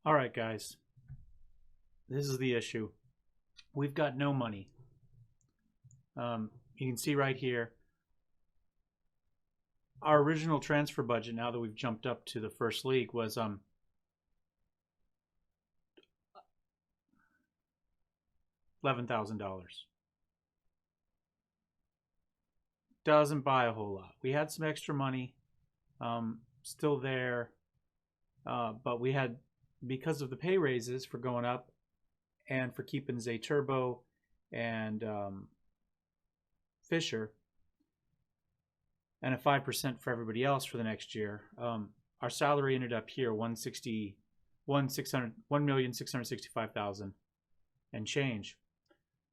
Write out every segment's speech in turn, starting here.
All right, guys. This is the issue. We've got no money. You can see right here, our original transfer budget, now that we've jumped up to the first league, was $11,000. Doesn't buy a whole lot. We had some extra money still there, but we had, because of the pay raises for going up and for keeping Zay Turbo and Fisher, and a 5% for everybody else for the next year, our salary ended up here $1,665,000 and change.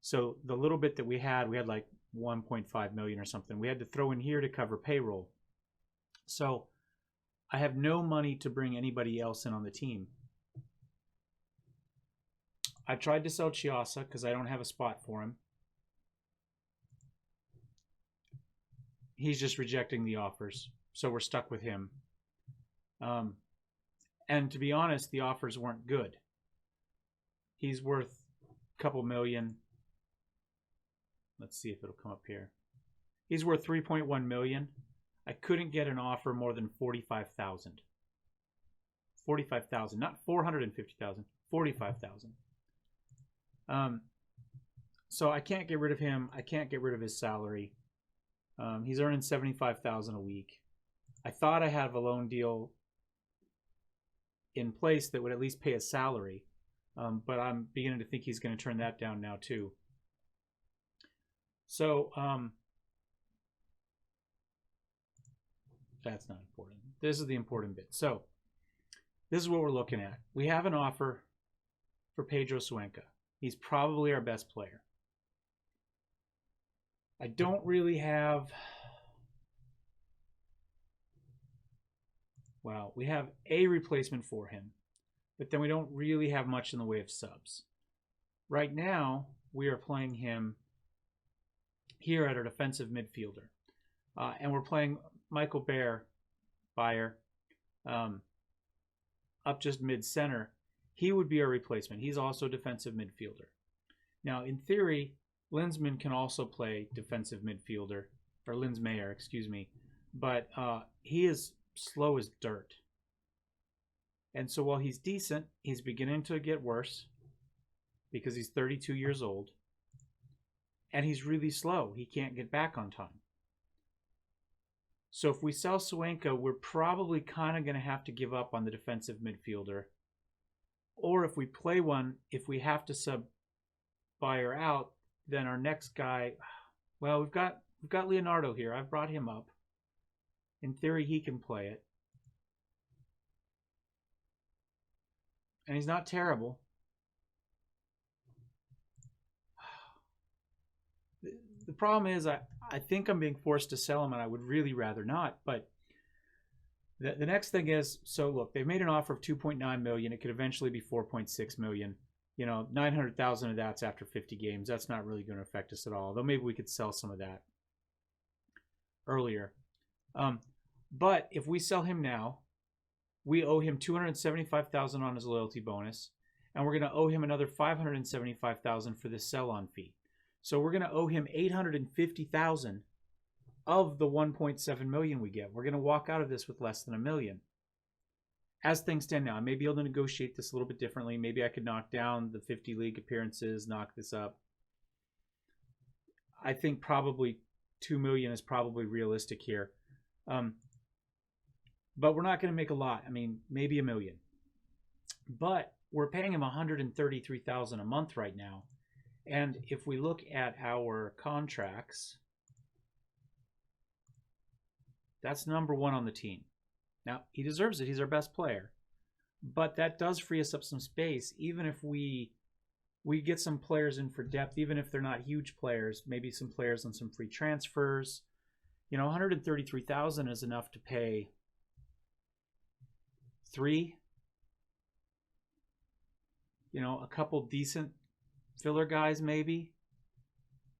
So the little bit that we had like 1.5 million or something. We had to throw in here to cover payroll. So I have no money to bring anybody else in on the team. I tried to sell Chiasa because I don't have a spot for him. He's just rejecting the offers, so we're stuck with him. And to be honest, the offers weren't good. He's worth a couple million. Let's see if it'll come up here. He's worth 3.1 million. I couldn't get an offer more than 45,000. 45,000, not 450,000. 45,000. So I can't get rid of him. I can't get rid of his salary. He's earning 75,000 a week. I thought I had a loan deal in place that would at least pay a salary, but I'm beginning to think he's going to turn that down now too. So that's not important. This is the important bit. So this is what we're looking at. We have an offer for Pedro Cuenca. He's probably our best player. I don't really have, well, we have a replacement for him, but then we don't really have much in the way of subs. Right now, we are playing him here at our defensive midfielder. And we're playing Michael Bayer up just mid-center. He would be our replacement. He's also a defensive midfielder. Now, in theory, Linsman can also play defensive midfielder, or Linsmayer, excuse me, but he is slow as dirt. And so while he's decent, he's beginning to get worse because he's 32 years old. And he's really slow. He can't get back on time. So if we sell Cuenca, we're probably kind of going to have to give up on the defensive midfielder. Or if we play one, if we have to sub Bayer out, then our next guy, well, we've got Leonardo here. I've brought him up. In theory, he can play it. And he's not terrible. The problem is I think I'm being forced to sell him, and I would really rather not. But the next thing is, so look, they've made an offer of 2.9 million. It could eventually be 4.6 million. You know, 900,000 of that's after 50 games. That's not really going to affect us at all. Though maybe we could sell some of that earlier. But if we sell him now, we owe him 275,000 on his loyalty bonus, and we're going to owe him another 575,000 for the sell-on fee. So we're going to owe him 850,000 of the 1.7 million we get. We're going to walk out of this with less than $1 million. As things stand now, I may be able to negotiate this a little bit differently. Maybe I could knock down the 50 league appearances, knock this up. I think probably 2 million is probably realistic here. But we're not going to make a lot. I mean, maybe $1 million. But we're paying him 133,000 a month right now. And if we look at our contracts, that's number one on the team. Now, he deserves it. He's our best player. But that does free us up some space, even if we get some players in for depth, even if they're not huge players, maybe some players on some free transfers. You know, 133,000 is enough to pay 3. You know, a couple decent filler guys, maybe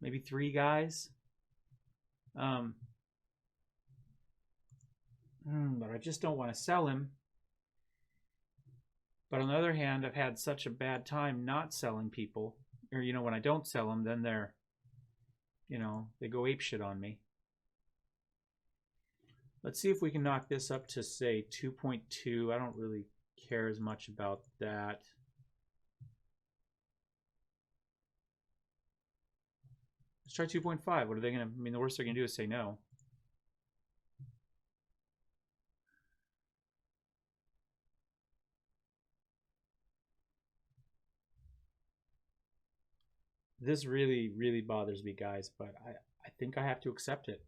3 guys. But I just don't want to sell him. But on the other hand, I've had such a bad time not selling people, or when I don't sell them, then they're, they go apeshit on me. Let's see if we can knock this up to, say, 2.2. I don't really care as much about that. Let's try 2.5. What are they going to... the worst they're going to do is say no. This really, really bothers me, guys, but I think I have to accept it.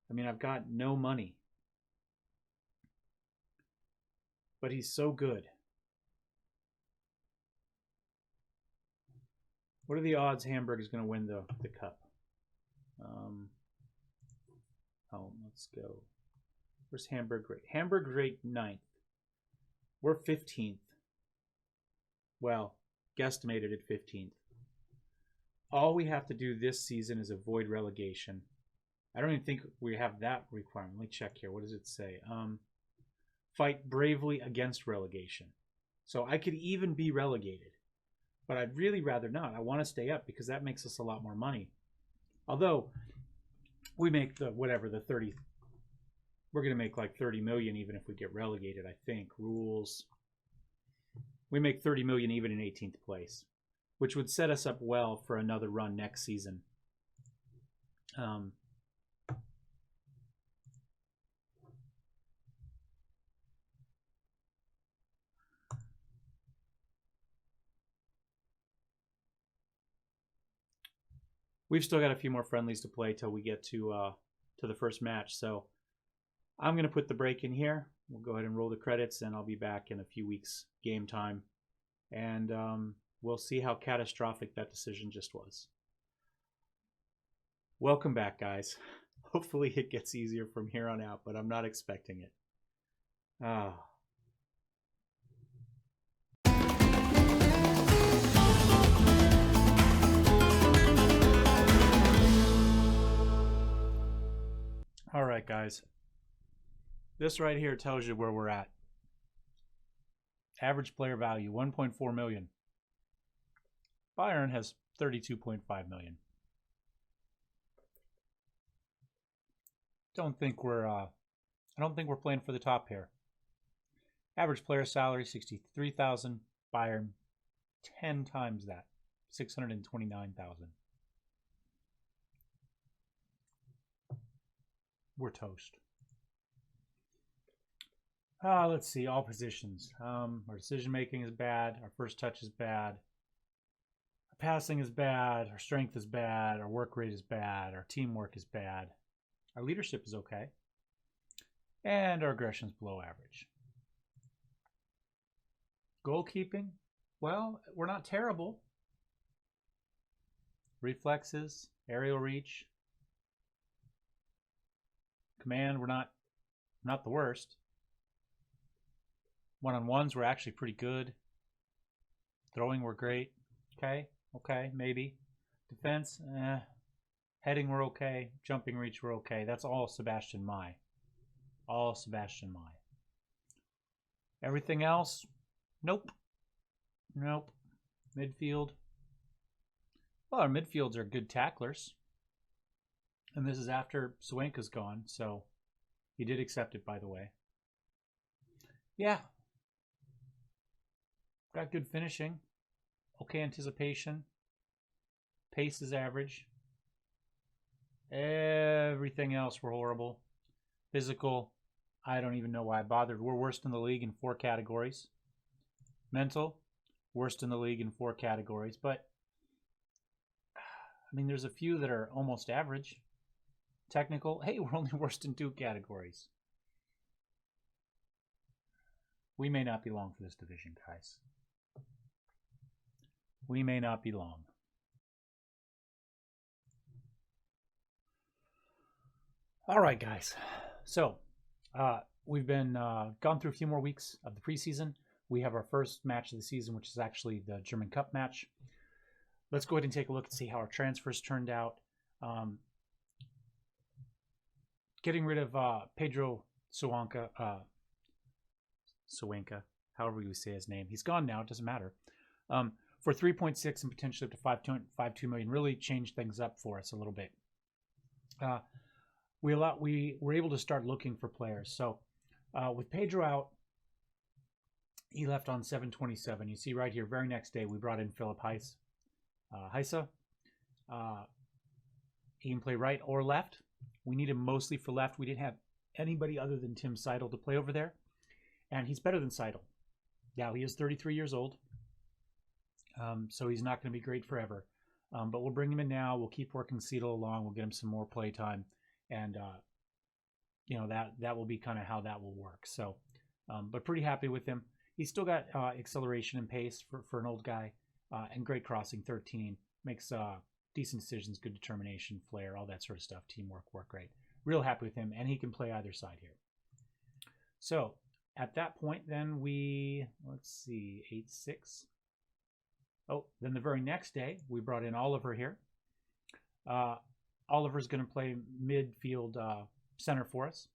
I've got no money. But he's so good. What are the odds Hamburg is going to win the cup? Let's go. Where's Hamburg rate? Hamburg rate 9th. We're 15th. Well, guesstimated at 15th. All we have to do this season is avoid relegation. I don't even think we have that requirement. Let me check here. What does it say? Fight bravely against relegation. So I could even be relegated. But I'd really rather not. I want to stay up because that makes us a lot more money. Although we make the 30. We're going to make like 30 million even if we get relegated, I think. Rules. We make 30 million even in 18th place, which would set us up well for another run next season. We've still got a few more friendlies to play till we get to the first match. So I'm going to put the break in here. We'll go ahead and roll the credits, and I'll be back in a few weeks game time. And we'll see how catastrophic that decision just was. Welcome back, guys. Hopefully it gets easier from here on out, but I'm not expecting it. All right, guys. This right here tells you where we're at. Average player value, 1.4 million. Bayern has 32.5 million. I don't think we're playing for the top here. Average player salary, 63,000. Bayern, 10 times that, 629,000. We're toast. Let's see, all positions. Our decision making is bad. Our first touch is bad. Our passing is bad. Our strength is bad. Our work rate is bad. Our teamwork is bad. Our leadership is okay. And our aggression is below average. Goalkeeping, well, we're not terrible. Reflexes, aerial reach. Command, we're not the worst. One-on-ones, we're actually pretty good. Throwing, we're great. Okay, maybe. Defense, Heading, we're okay. Jumping reach, we're okay. That's all Sebastian Mai. All Sebastian Mai. Everything else, nope. Midfield. Well, our midfields are good tacklers. And this is after Swanka's gone, so he did accept it, by the way. Yeah. Got good finishing. Okay anticipation. Pace is average. Everything else, we're horrible. Physical, I don't even know why I bothered. We're worst in the league in 4 categories. Mental, worst in the league in 4 categories. But, there's a few that are almost average. Technical, hey, we're only worst in 2 categories. We may not be long for this division, guys. We may not be long. All right, guys. So, we've been gone through a few more weeks of the preseason. We have our first match of the season, which is actually the German Cup match. Let's go ahead and take a look and see how our transfers turned out. Getting rid of Pedro Swanka. however you say his name. He's gone now. It doesn't matter. For 3.6 and potentially up to 5.52 million, really changed things up for us a little bit. We were able to start looking for players. So with Pedro out, he left on 7/27. You see right here, very next day, we brought in Philip Heisa. He can play right or left. We need him mostly for left. We didn't have anybody other than Tim Seidel to play over there. And he's better than Seidel. Now, he is 33 years old. So he's not going to be great forever. But we'll bring him in now. We'll keep working Seidel along. We'll get him some more play time. And, that will be kind of how that will work. So, but pretty happy with him. He's still got acceleration and pace for an old guy. And great crossing, 13. Makes decent decisions, good determination, flair, all that sort of stuff. Teamwork, work rate. Real happy with him. And he can play either side here. So, at that point, then let's see, 8-6. Oh, then the very next day, we brought in Oliver here. Oliver's going to play midfield center for us.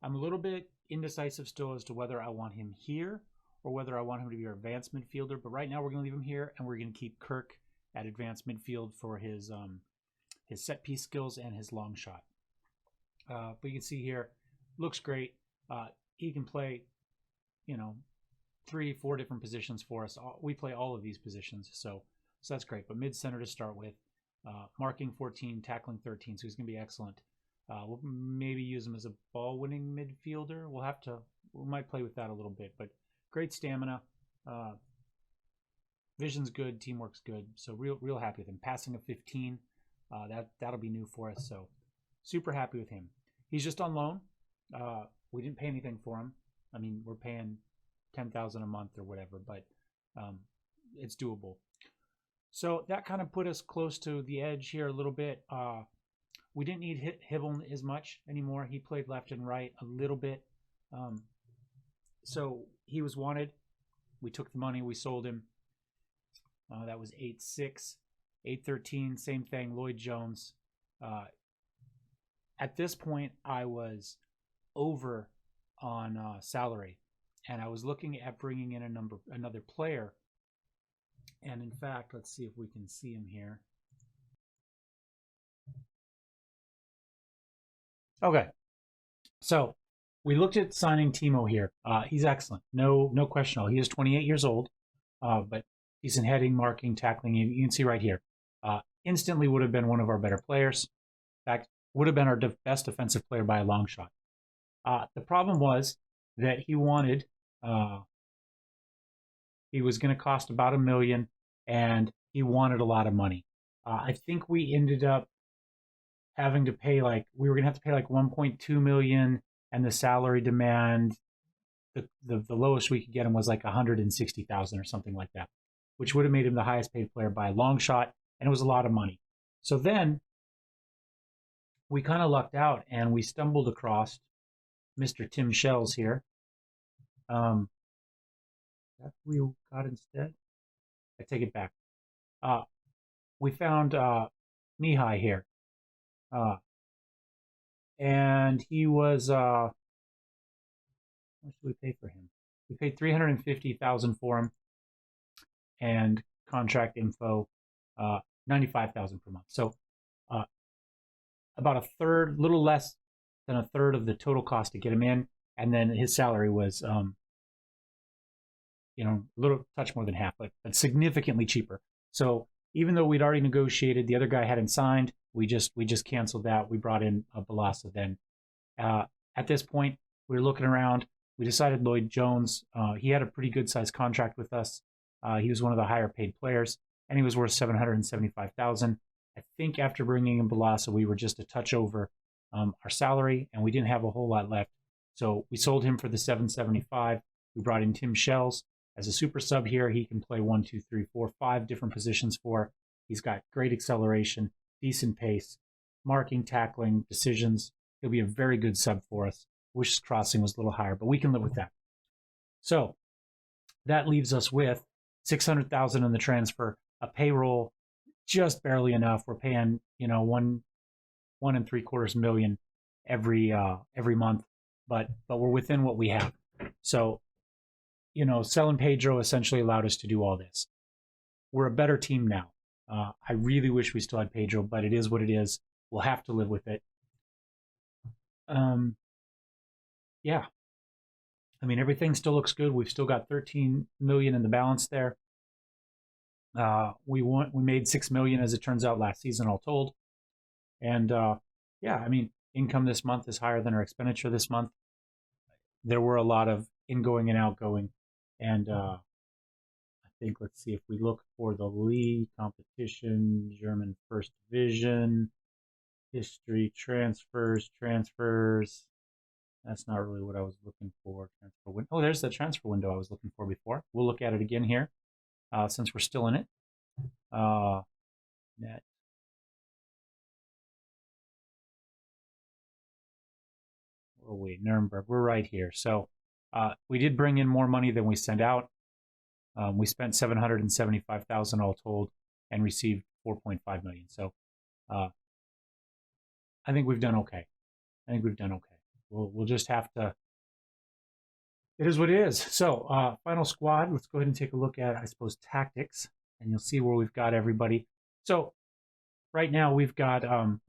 I'm a little bit indecisive still as to whether I want him here or whether I want him to be our advanced midfielder. But right now, we're going to leave him here, and we're going to keep Kirk at advanced midfield for his set piece skills and his long shot. But you can see here, looks great. He can play, 3-4 different positions for us. We play all of these positions, so that's great. But mid center to start with, marking 14, tackling 13, so he's going to be excellent. We'll maybe use him as a ball-winning midfielder. We might play with that a little bit, but great stamina. Vision's good, teamwork's good, so real happy with him. Passing of 15, that'll be new for us, so super happy with him. He's just on loan. We didn't pay anything for him. I mean, we're paying $10,000 a month or whatever, but it's doable. So that kind of put us close to the edge here a little bit. We didn't need Hibble as much anymore. He played left and right a little bit. So he was wanted. We took the money. We sold him. That was 8-6. 8-13, same thing, Lloyd Jones. At this point, I was over on salary, and I was looking at bringing in another player. And in fact, let's see if we can see him here. Okay, so we looked at signing Timo here. He's excellent, no question at all. He is 28 years old, but he's in heading, marking, tackling. You can see right here. Instantly would have been one of our better players. In fact, would have been our best defensive player by a long shot. The problem was that he wanted, he was going to cost about $1 million, and he wanted a lot of money. I think we ended up having to pay we were going to have to pay like 1.2 million, and the salary demand, the lowest we could get him was like 160,000 or something like that, which would have made him the highest paid player by a long shot, and it was a lot of money. So then we kind of lucked out, and we stumbled across Mr. Tim Shells here. That we got instead. I take it back. We found Mihai here. And he was, what should we pay for him? We paid $350,000 for him, and contract info, $95,000 per month. So, about a third, little less than a third of the total cost to get him in, and then his salary was, a little touch more than half, but significantly cheaper. So even though we'd already negotiated, the other guy hadn't signed. We just canceled that. We brought in Balasa then. At this point, we were looking around. We decided Lloyd Jones. He had a pretty good sized contract with us. He was one of the higher paid players, and he was worth $775,000. I think after bringing in Balasa, we were just a touch over our salary, and we didn't have a whole lot left. So we sold him for the $775,000. We brought in Tim Shells as a super sub here. He can play 1, 2, 3, 4, 5 different positions for. He's got great acceleration, decent pace, marking, tackling, decisions. He'll be a very good sub for us. Wish his crossing was a little higher, but we can live with that. So that leaves us with $600,000 in the transfer, a payroll just barely enough. We're paying, $1 3/4 million every month, but we're within what we have. So, you know, selling Pedro essentially allowed us to do all this. We're a better team now. I really wish we still had Pedro, but it is what it is. We'll have to live with it. Yeah. I mean, everything still looks good. We've still got 13 million in the balance there. We made 6 million, as it turns out, last season, all told. And yeah, I mean, income this month is higher than our expenditure this month. There were a lot of ingoing and outgoing, and I think, let's see, if we look for the league competition, German First Division, history, transfers. That's not really what I was looking for. Oh, there's the transfer window I was looking for before. We'll look at it again here, since we're still in it. Net. Where are we? Nuremberg. We're right here. So we did bring in more money than we sent out. We spent 775,000 all told and received 4.5 million. So I think we've done okay. We'll just have to. It is what it is. So final squad. Let's go ahead and take a look at, I suppose, tactics, and you'll see where we've got everybody. So right now we've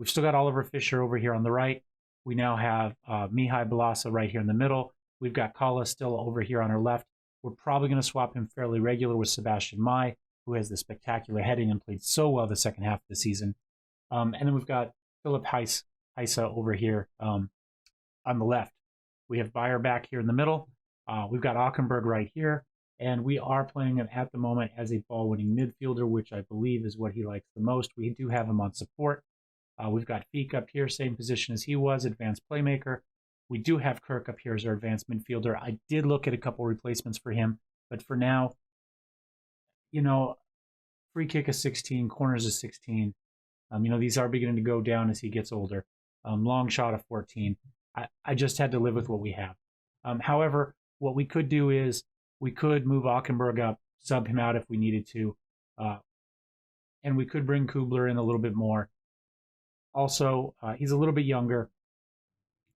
still got Oliver Fischer over here on the right. We now have Mihai Balasa right here in the middle. We've got Kala still over here on our left. We're probably going to swap him fairly regular with Sebastian Mai, who has the spectacular heading and played so well the second half of the season. And then we've got Philip Heisa over here on the left. We have Bayer back here in the middle. We've got Ockenberg right here. And we are playing him at the moment as a ball-winning midfielder, which I believe is what he likes the most. We do have him on support. We've got Feek up here, same position as he was, advanced playmaker. We do have Kirk up here as our advanced midfielder. I did look at a couple replacements for him, but for now, you know, free kick is 16, corners is 16. You know, these are beginning to go down as he gets older. Long shot of 14. I just had to live with what we have. However, what we could do is we could move Ockenberg up, sub him out if we needed to, and we could bring Kubler in a little bit more. Also, he's a little bit younger.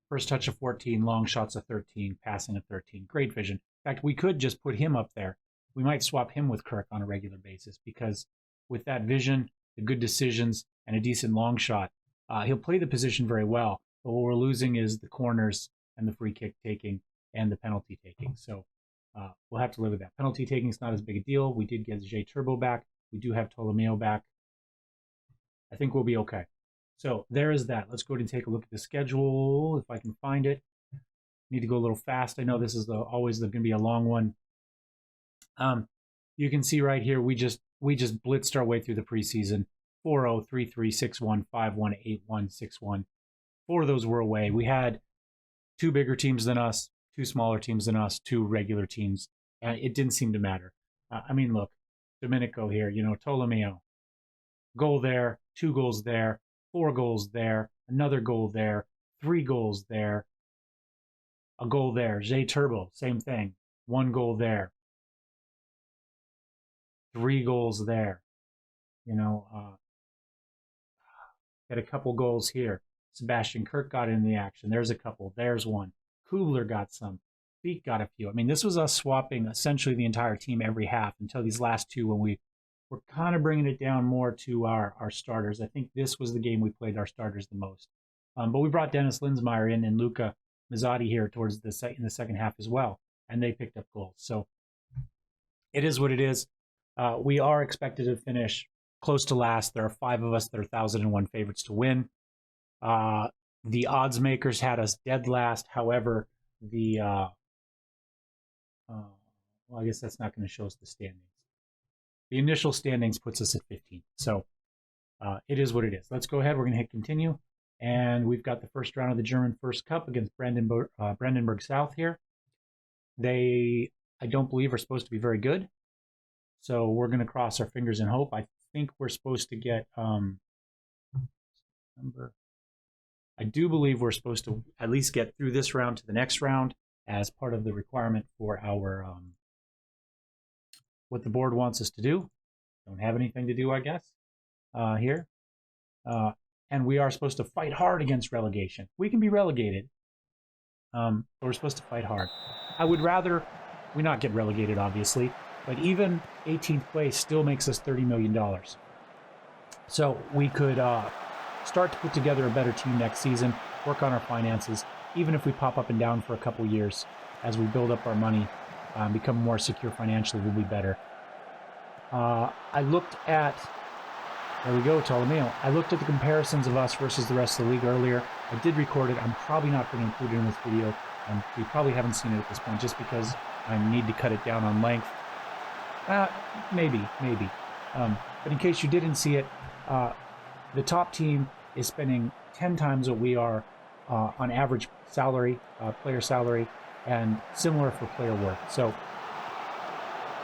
First touch of 14, long shots of 13, passing of 13. Great vision. In fact, we could just put him up there. We might swap him with Kirk on a regular basis because with that vision, the good decisions, and a decent long shot, he'll play the position very well. But what we're losing is the corners and the free kick taking and the penalty taking. So we'll have to live with that. Penalty taking is not as big a deal. We did get J Turbo back. We do have Ptolomeo back. I think we'll be okay. So there is that. Let's go ahead and take a look at the schedule, if I can find it. Need to go a little fast. I know this is always going to be a long one. You can see right here, we just blitzed our way through the preseason. 4-0, 3-3, 6-1, 5-1, 8-1, 6-1. 4 of those were away. We had 2 bigger teams than us, 2 smaller teams than us, 2 regular teams, and it didn't seem to matter. I mean, look, Domenico here, you know, Ptolomeo. Goal there, 2 goals there, 4 goals there, another goal there, 3 goals there, a goal there. J Turbo, same thing. 1 goal there. 3 goals there. You know, had a couple goals here. Sebastian Kirk got in the action. There's a couple. There's 1. Kubler got some. Feek got a few. I mean, this was us swapping essentially the entire team every half until these last 2 when we were kind of bringing it down more to our starters. I think this was the game we played our starters the most. But we brought Dennis Linsmeyer in and Luca Mazzotti here towards in the second half as well, and they picked up goals. So it is what it is. We are expected to finish close to last. There are 5 of us that are 1,001 favorites to win. The odds makers had us dead last. However, well, I guess that's not going to show us the standings. The initial standings puts us at 15. So it is what it is. Let's go ahead. We're going to hit continue. And we've got the first round of the German First Cup against Brandenburg South here. They, I don't believe, are supposed to be very good. So we're going to cross our fingers and hope. I think we're supposed to get I do believe we're supposed to at least get through this round to the next round as part of the requirement for our what the board wants us to do. Don't have anything to do, I guess, here. And we are supposed to fight hard against relegation. We can be relegated, but we're supposed to fight hard. I would rather We not get relegated, obviously, but even 18th place still makes us $30 million. So we could start to put together a better team next season, work on our finances, even if we pop up and down for a couple years as we build up our money, become more secure financially, we'll be better. I looked at, there we go, Ptolemy. I looked at the comparisons of us versus the rest of the league earlier. I did record it. I'm probably not going to include it in this video. You probably haven't seen it at this point just because I need to cut it down on length. Maybe. But in case you didn't see it, the top team is spending 10 times what we are on average salary, player salary, and similar for player work. So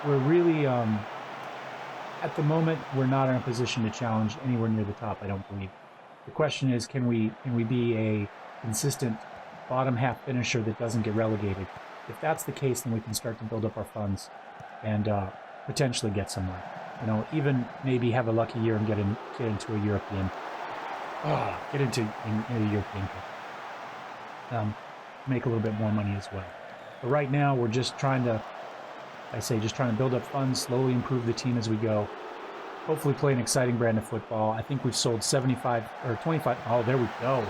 we're really, at the moment, we're not in a position to challenge anywhere near the top, I don't believe. The question is, can we be a consistent bottom half finisher that doesn't get relegated? If that's the case, then we can start to build up our funds and potentially get somewhere. You know, even maybe have a lucky year and get into a European, get into a European Cup. Make a little bit more money as well. But right now, we're just trying to, just trying to build up funds, slowly improve the team as we go. Hopefully play an exciting brand of football. I think we've sold 75 or 25. Oh, there we go.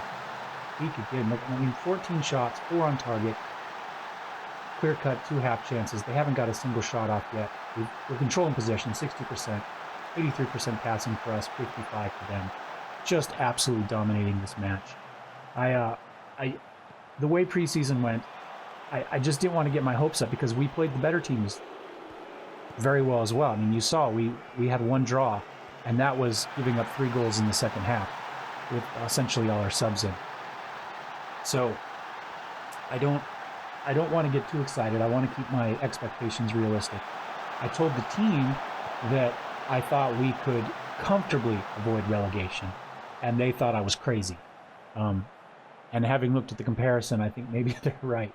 Peak again. I mean, 14 shots, 4 on target. Clear cut, 2 half chances. They haven't got a single shot off yet. We're controlling possession, 60%, 83% passing for us, 55 for them. Just absolutely dominating this match. The way preseason went, I just didn't want to get my hopes up because we played the better teams very well as well. I mean, you saw we had 1 draw, and that was giving up 3 goals in the second half with essentially all our subs in. So I don't want to get too excited. I want to keep my expectations realistic. I told the team that I thought we could comfortably avoid relegation, and they thought I was crazy. And having looked at the comparison, I think maybe they're right.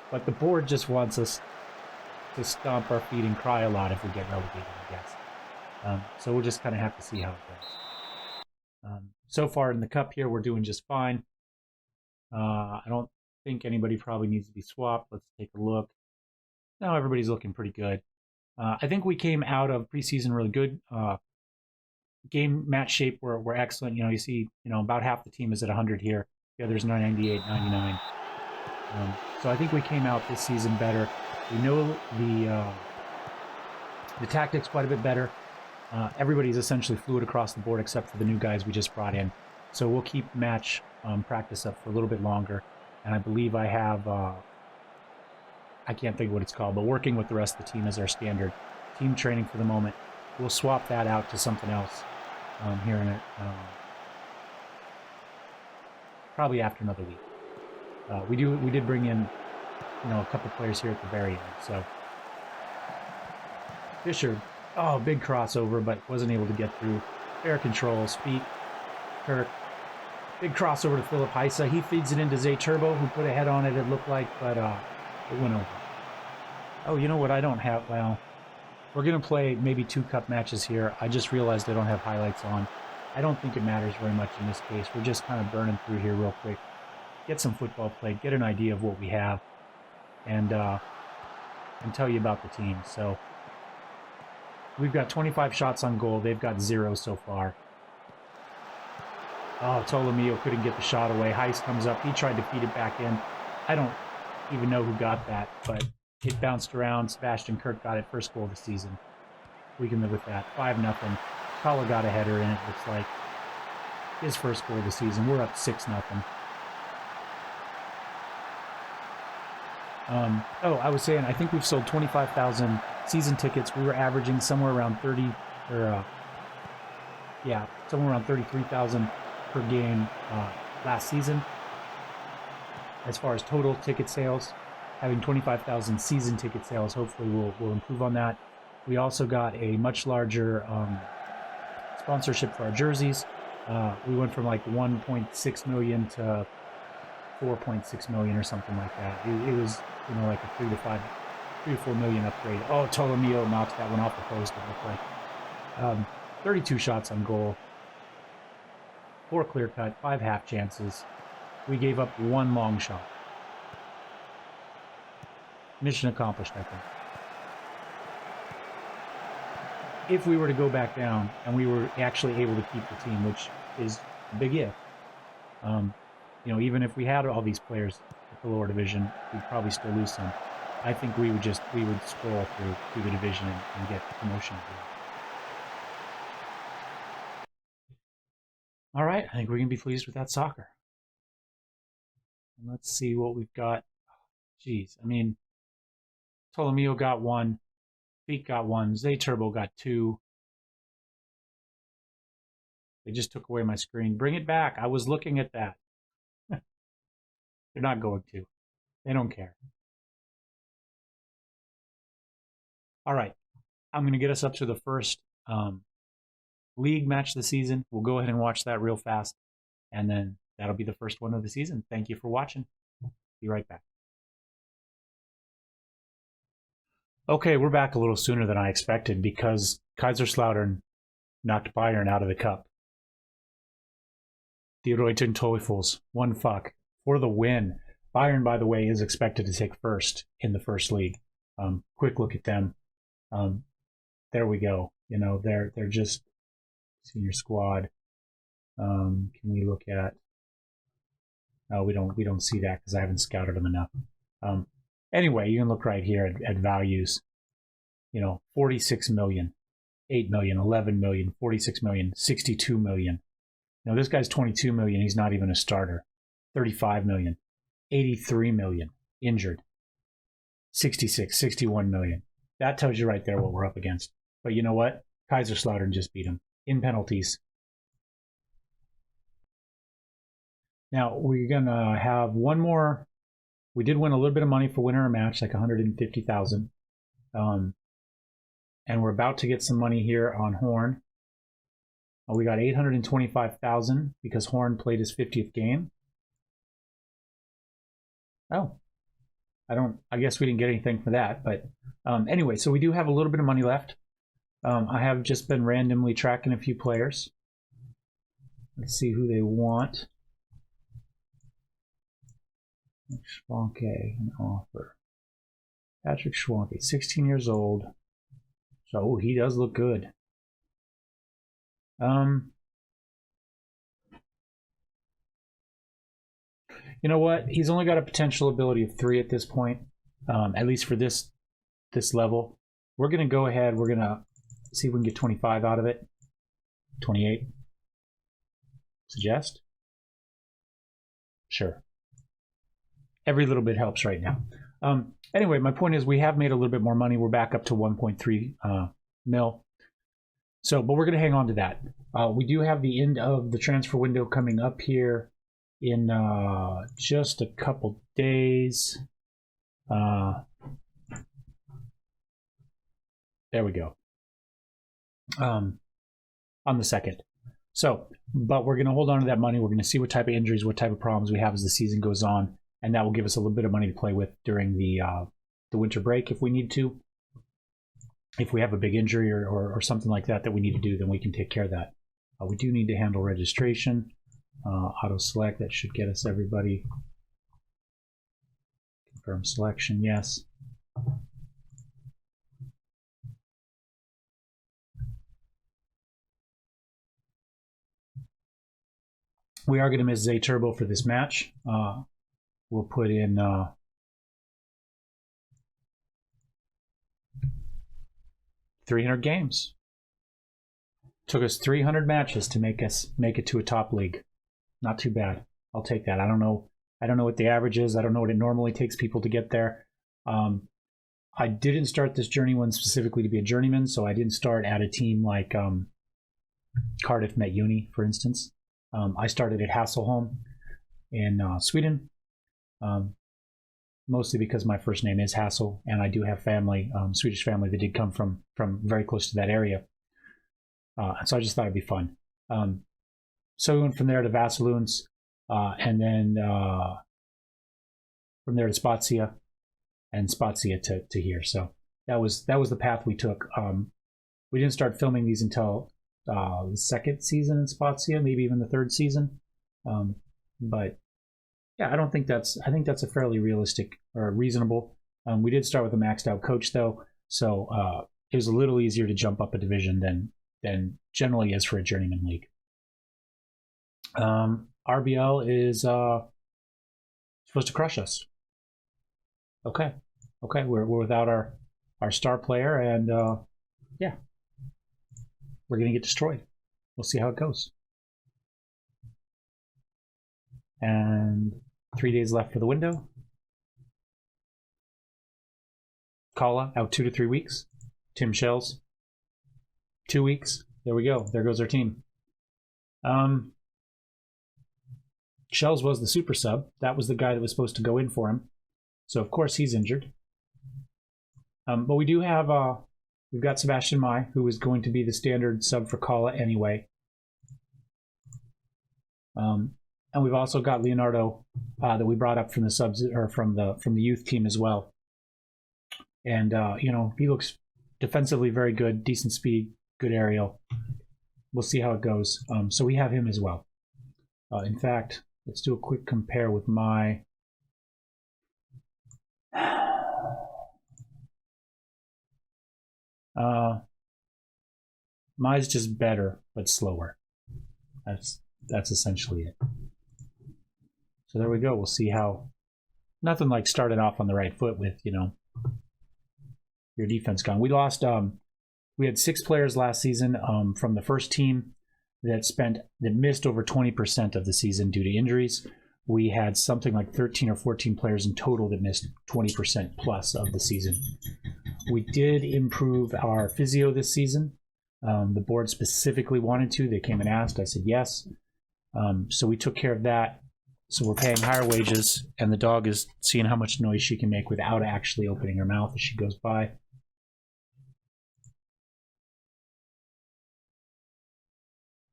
But the board just wants us to stomp our feet and cry a lot if we get relegated, I guess. So we'll just kind of have to see how it goes. So far in the cup here, we're doing just fine. I don't think anybody probably needs to be swapped. Let's take a look. No, everybody's looking pretty good. I think we came out of preseason really good. Game match shape we're excellent. You know, you see, about half the team is at 100 here. The others 98, 99. So I think we came out this season better. We know the tactics quite a bit better. Everybody's essentially fluid across the board except for the new guys we just brought in. So we'll keep match practice up for a little bit longer. And I believe I have, I can't think of what it's called, but working with the rest of the team is our standard team training for the moment. We'll swap that out to something else here in it, probably after another week. We did bring in, a couple players here at the very end. So Fisher, big crossover, but wasn't able to get through. Fair controls, feet. Kirk, big crossover to Philip Heisa. He feeds it into Zay Turbo, who put a head on it, it looked like, but it went over. Oh, you know what I don't have? Well, we're going to play maybe 2 cup matches here. I just realized I don't have highlights on. I don't think it matters very much in this case. We're just kind of burning through here real quick. Get some football played, get an idea of what we have, and tell you about the team. So we've got 25 shots on goal. They've got 0 so far. Oh, Tolomeo couldn't get the shot away. Heist comes up. He tried to feed it back in. I don't even know who got that, but it bounced around. Sebastian Kirk got it. First goal of the season. We can live with that. 5-0. Kala got a header in it, looks like. His first goal of the season. We're up 6-0. I was saying, I think we've sold 25,000 season tickets. We were averaging somewhere around 33,000 per game last season. As far as total ticket sales, having 25,000 season ticket sales, hopefully we'll improve on that. We also got a much larger sponsorship for our jerseys. We went from like 1.6 million to 4.6 million or something like that. It was, like a 3 to 4 million upgrade. Oh, Tolomeo knocks that one off the post, it looked like. 32 shots on goal, 4 clear cut, 5 half chances. We gave up 1 long shot. mission accomplished, I think. If we were to go back down and we were actually able to keep the team, which is a big if, you know, even if we had all these players at the lower division, we'd probably still lose some. I think we would scroll through the division and get promotion. All right, I think we can be pleased with that soccer. And let's see what we've got. Jeez, I mean, Tolomeo got 1, Feet got 1, Zayturbo got 2. They just took away my screen. Bring it back. I was looking at that. They're not going to. They don't care. All right, I'm going to get us up to the first league match of the season. We'll go ahead and watch that real fast, and then that'll be the first one of the season. Thank you for watching. Be right back. Okay, we're back a little sooner than I expected because Kaiserslautern knocked Bayern out of the cup. Die Reuten Teufels, 1 fuck for the win. Bayern, by the way, is expected to take first in the first league. Quick look at them. There we go. You know, they're just senior squad. Can we look at? No, we don't see that because I haven't scouted them enough. Anyway, you can look right here at values. You know, 46 million, 8 million, 11 million, 46 million, 62 million. Now this guy's 22 million. He's not even a starter. 35 million, 83 million, injured. 66, 61 million. That tells you right there what we're up against. But you know what? Kaiserslautern just beat him in penalties. Now we're gonna have one more. We did win a little bit of money for winning our match, like 150,000. And we're about to get some money here on Horn. We got 825,000 because Horn played his 50th game. Oh, I guess we didn't get anything for that, but anyway, so we do have a little bit of money left. I have just been randomly tracking a few players. Let's see who they want. Schwanke, an offer. Patrick Schwanke, 16 years old. So he does look good. You know what? He's only got a potential ability of 3 at this point, at least for this level. We're going to go ahead. We're going to see if we can get 25 out of it. 28. Suggest? Sure. Every little bit helps right now. Anyway, my point is we have made a little bit more money. We're back up to 1.3 mil. So, but we're going to hang on to that. We do have the end of the transfer window coming up here in just a couple days. There we go. On the 2nd. So, but we're going to hold on to that money. We're going to see what type of injuries, what type of problems we have as the season goes on. And that will give us a little bit of money to play with during the winter break if we need to. If we have a big injury or something like that we need to do, then we can take care of that. We do need to handle registration. Auto select, that should get us everybody. Confirm selection, yes. We are going to miss Zayturbo for this match. We'll put in 300 games. Took us 300 matches to make it to a top league. Not too bad. I'll take that. I don't know what the average is. I don't know what it normally takes people to get there. I didn't start this Journeyman specifically to be a journeyman, so I didn't start at a team like Cardiff Met Uni, for instance. I started at Hasselholm in Sweden. Mostly because my first name is Hassel, and I do have family, Swedish family that did come from very close to that area. So I just thought it'd be fun. So we went from there to Vasseluns, and then from there to Spezia, and Spezia to here. So that was the path we took. We didn't start filming these until the 2nd season in Spezia, maybe even the 3rd season. But yeah, I think that's a fairly realistic or reasonable We did start with a maxed out coach though, so it was a little easier to jump up a division than generally is for a journeyman league. RBL is supposed to crush us. Okay, we're without our star player, and yeah, we're gonna get destroyed. We'll see how it goes. And 3 days left for the window. Kala out 2 to 3 weeks. Tim Shells 2 weeks. There we go. There goes our team. Shells was the super sub. That was the guy that was supposed to go in for him. So of course he's injured. But we do have we've got Sebastian Mai, who is going to be the standard sub for Kala anyway. And we've also got Leonardo that we brought up from the subs or from the youth team as well. And you know, he looks defensively very good, decent speed, good aerial. We'll see how it goes. So we have him as well. In fact, let's do a quick compare with my. Mine's just better but slower. That's essentially it. So there we go. We'll see how. Nothing like starting off on the right foot with, you know, your defense gone. We lost. We had 6 players last season from the first team that missed over 20% of the season due to injuries. We had something like 13 or 14 players in total that missed 20% plus of the season. We did improve our physio this season. The board specifically wanted to. They came and asked. I said yes. So we took care of that. So we're paying higher wages, and the dog is seeing how much noise she can make without actually opening her mouth as she goes by.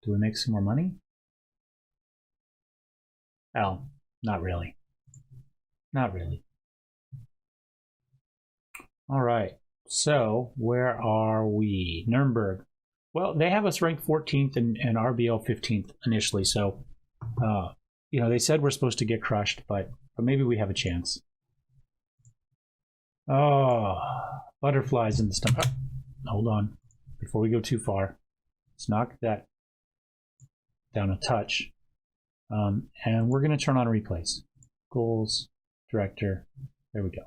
Do we make some more money? Oh, not really. Not really. All right. So where are we? Nurnberg. Well, they have us ranked 14th and RBL 15th initially. So, you know, they said we're supposed to get crushed, but maybe we have a chance. Oh, butterflies in the stomach. Hold on. Before we go too far, let's knock that down a touch. And we're going to turn on replays. Goals, director. There we go.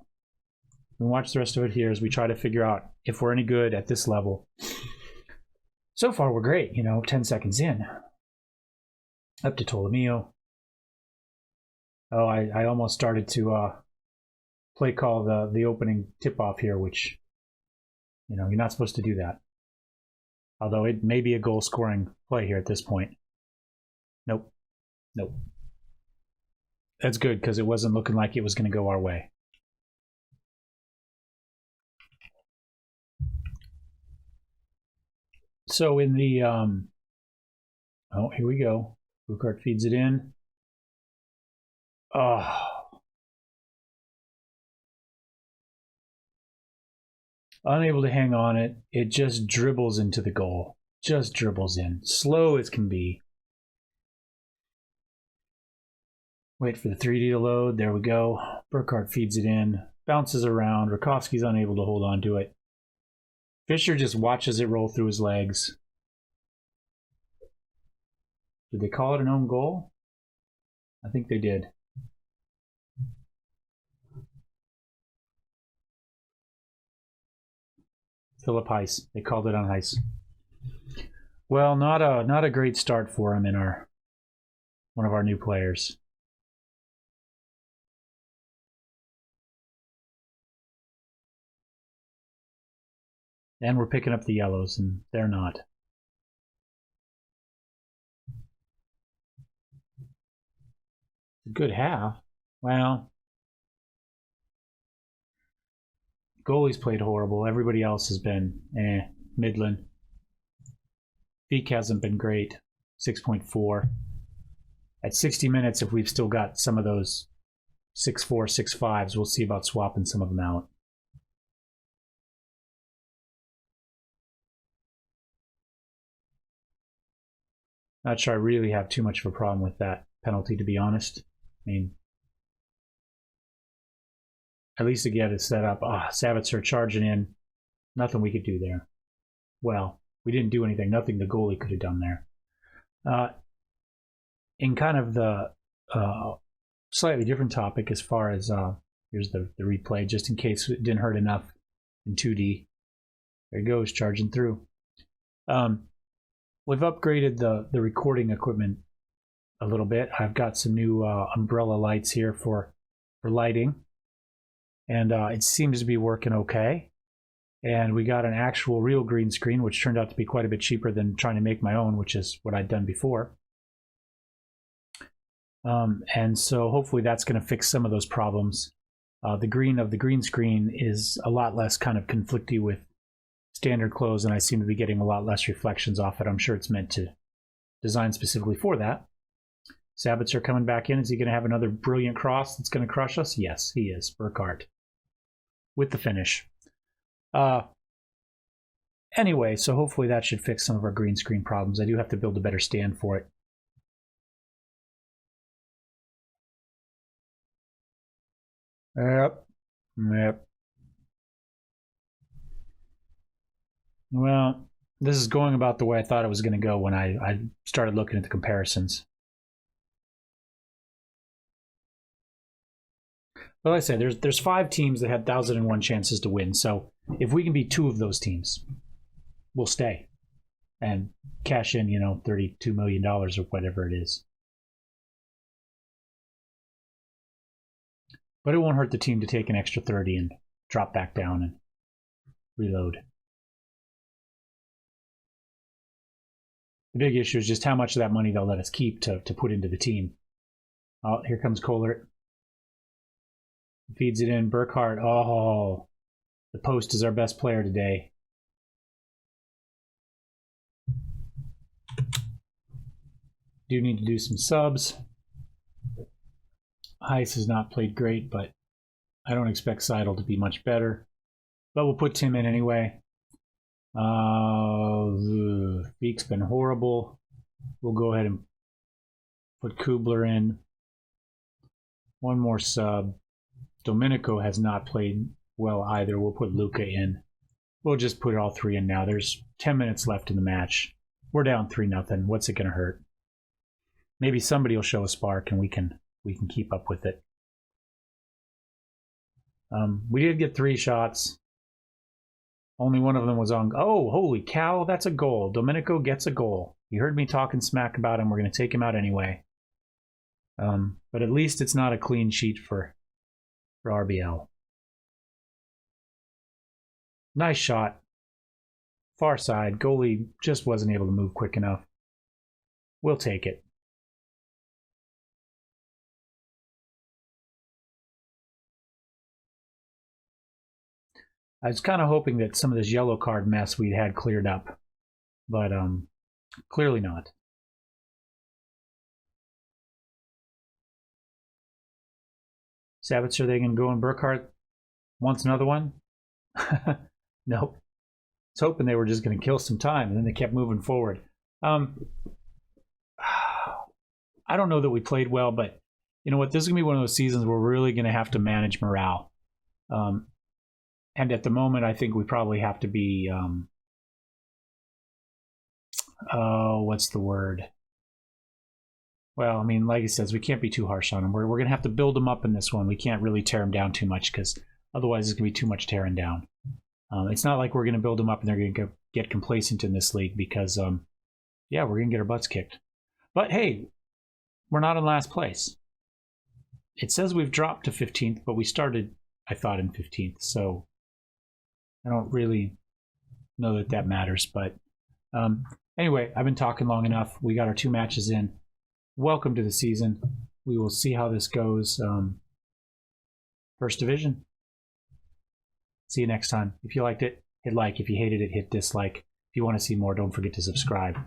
And watch the rest of it here as we try to figure out if we're any good at this level. So far, we're great. You know, 10 seconds in. Up to Tolomeo. Oh, I almost started to play call the opening tip-off here, which, you know, you're not supposed to do that. Although it may be a goal-scoring play here at this point. Nope. Nope. That's good, because it wasn't looking like it was going to go our way. So in the, oh, here we go. Bukart feeds it in. Oh. Unable to hang on it. It just dribbles into the goal. Just dribbles in. Slow as can be. Wait for the 3D to load. There we go. Burkhardt feeds it in. Bounces around. Rakowski's unable to hold on to it. Fischer just watches it roll through his legs. Did they call it an own goal? I think they did. Philip Heiss. They called it on Heiss. Well, not a great start for him in one of our new players. And we're picking up the yellows, and they're not. A good half. Well, goalie's played horrible. Everybody else has been Midland. Beak hasn't been great. 6.4. At 60 minutes, if we've still got some of those 6.4, 6.5s, we'll see about swapping some of them out. Not sure I really have too much of a problem with that penalty, to be honest. I mean, At least to get it set up. Savitzer charging in. Nothing we could do there. Well, we didn't do anything. Nothing the goalie could have done there. In kind of the slightly different topic as far as here's the replay, just in case it didn't hurt enough in 2D. There it goes, charging through. We've upgraded the recording equipment a little bit. I've got some new umbrella lights here for lighting, and it seems to be working okay. And we got an actual real green screen, which turned out to be quite a bit cheaper than trying to make my own, which is what I'd done before. And so hopefully that's going to fix some of those problems. The green of the green screen is a lot less kind of conflicty with standard clothes, and I seem to be getting a lot less reflections off it. I'm sure it's meant to design specifically for that. Sabitzer coming back in. Is he going to have another brilliant cross that's going to crush us? Yes, he is. Burkhardt with the finish. Anyway, so hopefully that should fix some of our green screen problems. I do have to build a better stand for it. Yep. Well, this is going about the way I thought it was going to go when I started looking at the comparisons. Well, like I said, there's 5 teams that had 1,001 chances to win. So if we can beat 2 of those teams, we'll stay and cash in, $32 million or whatever it is. But it won't hurt the team to take an extra 30 and drop back down and reload. The big issue is just how much of that money they'll let us keep to put into the team. Oh, here comes Kohler. Feeds it in. Burkhardt. Oh, the post is our best player today. Do need to do some subs. Heiss has not played great, but I don't expect Seidel to be much better. But we'll put Tim in anyway. Beek's been horrible. We'll go ahead and put Kubler in. One more sub. Domenico has not played well either. We'll put Luca in. We'll just put all 3 in now. There's 10 minutes left in the match. We're down 3-0. What's it going to hurt? Maybe somebody will show a spark and we can keep up with it. We did get 3 shots. Only one of them was on. Oh, holy cow, that's a goal. Domenico gets a goal. You heard me talking smack about him. We're going to take him out anyway. But at least it's not a clean sheet for RBL. Nice shot. Far side. Goalie just wasn't able to move quick enough. We'll take it. I was kind of hoping that some of this yellow card mess we'd had cleared up, but clearly not. Savitzer, they can go in. Burkhardt wants another one? Nope. I was hoping they were just going to kill some time, and then they kept moving forward. I don't know that we played well, but you know what? This is going to be one of those seasons where we're really going to have to manage morale. And at the moment, I think we probably have to be, what's the word? Well, I mean, like he says, we can't be too harsh on them. We're going to have to build them up in this one. We can't really tear them down too much because otherwise it's going to be too much tearing down. It's not like we're going to build them up and they're going to get complacent in this league because, yeah, we're going to get our butts kicked. But hey, we're not in last place. It says we've dropped to 15th, but we started, I thought, in 15th. So I don't really know that that matters. But anyway, I've been talking long enough. We got our 2 matches in. Welcome to the season. We will see how this goes. First Division. See you next time. If you liked it, hit like. If you hated it, hit dislike. If you want to see more, don't forget to subscribe.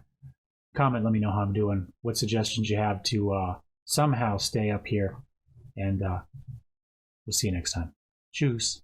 Comment, let me know how I'm doing. What suggestions you have to somehow stay up here. And we'll see you next time. Tschüss.